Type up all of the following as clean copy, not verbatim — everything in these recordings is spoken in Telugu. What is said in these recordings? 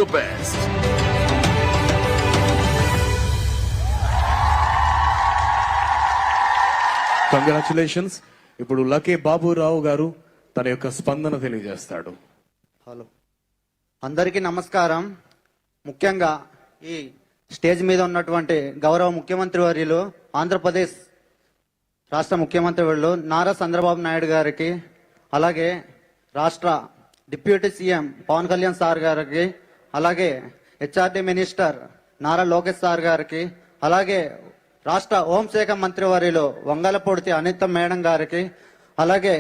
the best. కంగ్రాచులేషన్స్. ఇప్పుడు లకే బాబురావు గారు తన యొక్క స్పందన తెలియజేస్తాడు. హలో, అందరికీ నమస్కారం. ముఖ్యంగా ఈ స్టేజ్ మీద ఉన్నటువంటి గౌరవ ముఖ్యమంత్రి వర్యులు, ఆంధ్రప్రదేశ్ రాష్ట్ర ముఖ్యమంత్రి వర్యులు నారా చంద్రబాబు నాయుడు గారికి, అలాగే రాష్ట్ర deputy CM Pawan Kalyan sir గారికి, అలాగే HRD minister Nara Lokesh sir గారికి, అలాగే రాష్ట్ర హోంశాఖ మంత్రి వర్యులు వంగలపూడి అనిత మేడం గారికి, అలాగే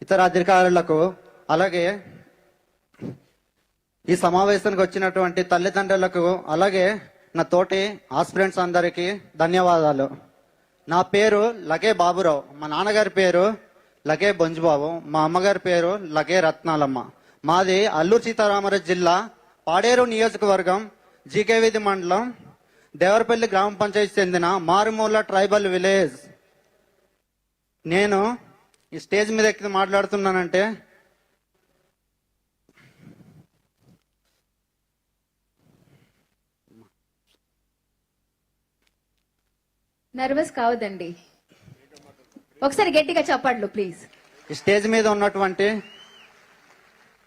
ఇతర అధికారులకు, అలాగే ఈ సమావేశానికి వచ్చినటువంటి తల్లిదండ్రులకు, అలాగే నా తోటి ఆస్పిరెంట్స్ అందరికీ ధన్యవాదాలు. నా పేరు లకే బాబురావు. మా నాన్నగారి పేరు లకే బొంజుబాబు, మా అమ్మగారి పేరు లకే రత్నాలమ్మ. మాది అల్లూరు సీతారామరాజు జిల్లా పాడేరు నియోజకవర్గం జీకే వీధి మండలం దేవరపల్లి గ్రామ పంచాయతీ చెందిన మారుమూల ట్రైబల్ విలేజ్. నేను ఈ స్టేజ్ మీద ఎక్కి మాట్లాడుతున్నానంటే నర్వస్ కావద్దండి, ఒకసారి గట్టిగా చెప్పండి ప్లీజ్. ఈ స్టేజ్ మీద ఉన్నటువంటి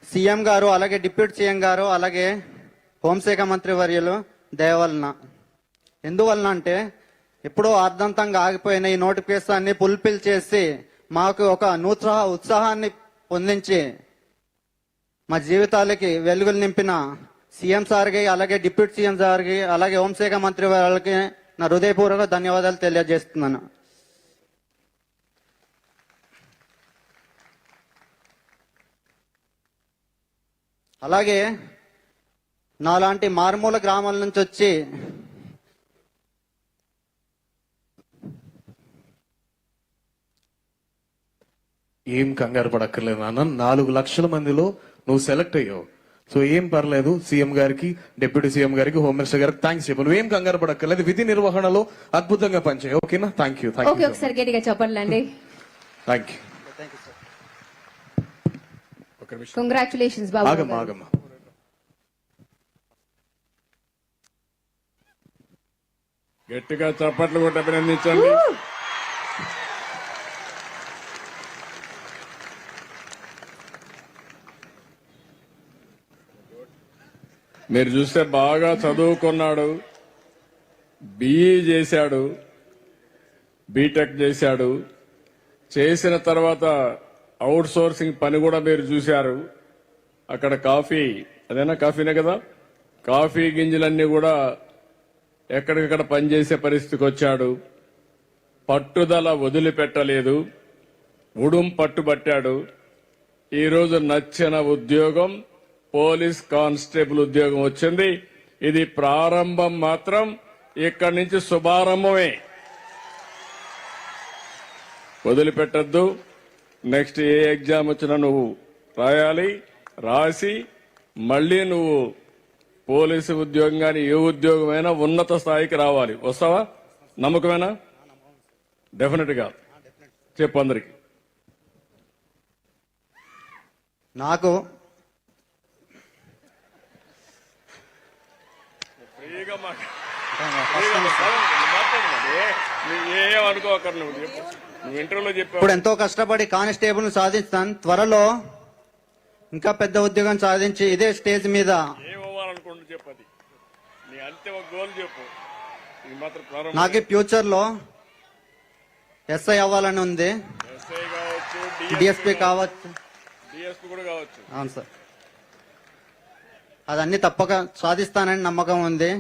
సీఎం గారు, అలాగే డిప్యూటీ సీఎం గారు, అలాగే హోంశాఖ మంత్రి వర్యులు దయవలన. ఎందువలన అంటే ఎప్పుడో అర్ధంతంగా ఆగిపోయిన ఈ నోటిఫికేషన్ ఫుల్ఫిల్ చేసి మాకు ఒక ఉత్సాహాన్ని పొందించి మా జీవితాలకి వెలుగులు నింపిన సీఎం సార్కి, అలాగే డిప్యూటీ సీఎం సార్కి, అలాగే హోంశాఖ మంత్రి వాళ్ళకి నా హృదయపూర్వక ధన్యవాదాలు తెలియజేస్తున్నాను. అలాగే నాలాంటి మారుమూల గ్రామాల నుంచి వచ్చి ఏం కంగారు పడక్కర్లేదు నాన్న. 4 లక్షల మందిలో నువ్వు సెలెక్ట్ అయ్యావు. సో ఏం పర్లేదు. సీఎం గారికి, డిప్యూటీ సీఎం గారికి, హోమ్ మినిస్టర్ గారికి థ్యాంక్స్ చెప్పు. నువ్వేం కంగారు పడక్కర్లేదు. విధి నిర్వహణలో అద్భుతంగా పనిచేయి. ఓకేనా? Thank you. ఓకే, ఒకసారి గట్టిగా చెప్పండి. Thank you. కంగ్రాచులేషన్స్ బాబు. ఆగమ్మా. గట్టిగా చప్పట్లు కొట్టి అభినందించండి. మీరు చూస్తే బాగా చదువుకున్నాడు, బిఈ చేశాడు, బీటెక్ చేశాడు. చేసిన తర్వాత అవుట్ సోర్సింగ్ పని కూడా మీరు చూశారు. అక్కడ కాఫీనే కదా, కాఫీ గింజలన్నీ కూడా ఎక్కడికక్కడ పనిచేసే పరిస్థితికి వచ్చాడు. పట్టుదల వదిలిపెట్టలేదు, పట్టుబట్టాడు. ఈరోజు నచ్చిన ఉద్యోగం పోలీస్ కానిస్టేబుల్ ఉద్యోగం వచ్చింది. ఇది ప్రారంభం మాత్రం, ఇక్కడి నుంచి శుభారంభమే. వదిలిపెట్టద్దు. నెక్స్ట్ ఏ ఎగ్జామ్ వచ్చినా నువ్వు రాయాలి, రాసి మళ్లీ నువ్వు పోలీసు ఉద్యోగం కానీ ఏ ఉద్యోగమైనా ఉన్నత స్థాయికి రావాలి. వస్తావా? నమ్మకమేనా? డెఫినెట్ గా చెప్పు అందరికి. నాకు ఇప్పుడు ఎంతో కష్టపడి కానిస్టేబుల్ సాధిస్తాను. త్వరలో ఇంకా పెద్ద ఉద్యోగం సాధించి ఇదే స్టేజ్ మీద చెప్పది నీ అంతే ఒక గోల్ చెప్పు. నాకు ఫ్యూచర్ లో ఎస్ఐ అవ్వాలని ఉంది. ఎస్ఐ కావచ్చు, డిఎస్పీ కావచ్చు, డిఎస్పీ కూడా కావచ్చు. అవును సార్, అదన్నీ తప్పక సాధిస్తానని నమ్మకం ఉంది.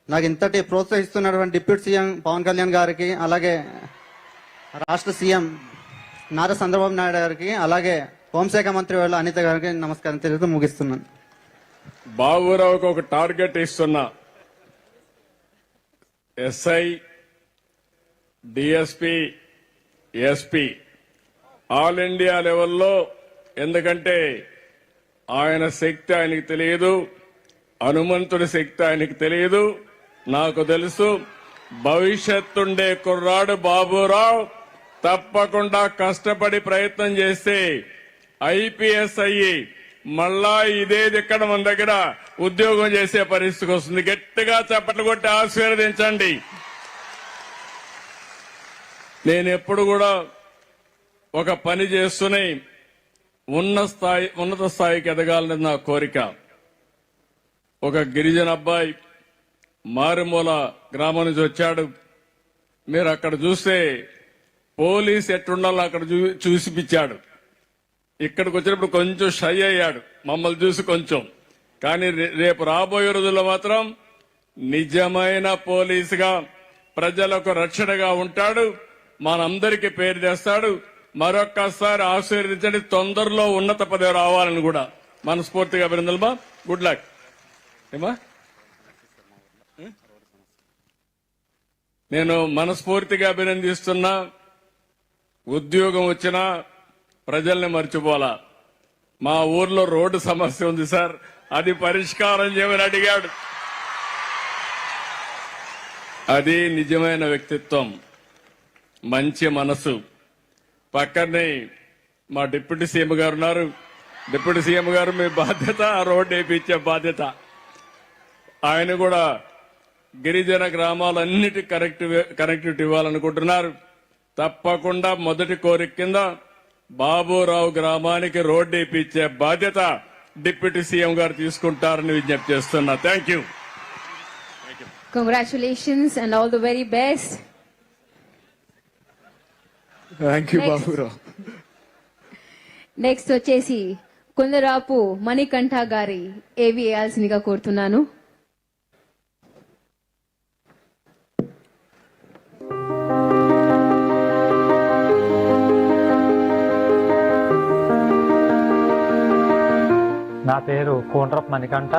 నాకు ఇంతటి ప్రోత్సహిస్తున్నటువంటి డిప్యూటీ సీఎం పవన్ కళ్యాణ్ గారికి, అలాగే రాష్ట్ర సీఎం నారా చంద్రబాబు నాయుడు గారికి, అలాగే హోంశాఖ మంత్రి వాళ్ళ అనిత గారికి నమస్కారం తెలుగుతూ ముగిస్తున్నాను. బాబురావుకి ఒక టార్గెట్ ఇస్తున్నా. SI, DSP, SP all India లెవెల్లో. ఎందుకంటే ఆయన శక్తి ఆయనకి తెలియదు, హనుమంతుడి శక్తి ఆయనకి తెలియదు. నాకు తెలుసు. భవిష్యత్తుండే కుర్రాడు బాబురావు తప్పకుండా కష్టపడి ప్రయత్నం చేస్తే ఐపీఎస్ అయ్యి మళ్ళా ఇదేది ఇక్కడ మన దగ్గర ఉద్యోగం చేసే పరిస్థితికి వస్తుంది. గట్టిగా చప్పట్లు కొట్టి ఆశీర్వదించండి. నేను ఎప్పుడు కూడా ఒక పని చేస్తూనే ఉన్నత స్థాయికి ఎదగాలని నా కోరిక. ఒక గిరిజన అబ్బాయి మారుమూల గ్రామం నుంచి వచ్చాడు. మీరు అక్కడ చూస్తే పోలీస్ ఎట్టుండాలో అక్కడ చూసిపిచ్చాడు. ఇక్కడికి వచ్చినప్పుడు కొంచెం షై అయ్యాడు మమ్మల్ని చూసి కొంచెం. కానీ రేపు రాబోయే రోజుల్లో మాత్రం నిజమైన పోలీసుగా ప్రజలకు రక్షణగా ఉంటాడు. మనందరికీ పేరు తెస్తాడు. మరొక్కసారి ఆశీర్వదించండి. తొందరలో ఉన్నత పదవి రావాలని కూడా మనస్ఫూర్తిగా అభినందనమా. గుడ్ లక్ ఏమా. నేను మనస్ఫూర్తిగా అభినందిస్తున్నా. ఉద్యోగం వచ్చినా ప్రజల్ని మర్చిపోలా. మా ఊర్లో రోడ్డు సమస్య ఉంది సార్, అది పరిష్కారం చేయమని అడిగాడు. అది నిజమైన వ్యక్తిత్వం, మంచి మనసు. పక్కనే మా డిప్యూటీ సీఎం గారు ఉన్నారు. డిప్యూటీ సీఎం గారు మీ బాధ్యత ఆ రోడ్డు వేయించే బాధ్యత. ఆయన కూడా గిరిజన గ్రామాలన్నిటి కనెక్టివిటీ ఇవ్వాలనుకుంటున్నారు. తప్పకుండా మొదటి కోరిక కింద బాబురావు గ్రామానికి రోడ్డు వేయించే బాధ్యత డిప్యూటీ సీఎం గారు తీసుకుంటారని విజ్ఞప్తి చేస్తున్నా. Thank you. Congratulations and all the very best. Thank you Next. Baburao. Next వచ్చేసి కొందరాపు మణికంఠ గారి ఏవి వేయాల్సిందిగా కోరుతున్నాను. నా పేరు కోండ్రప్ మణికంఠ.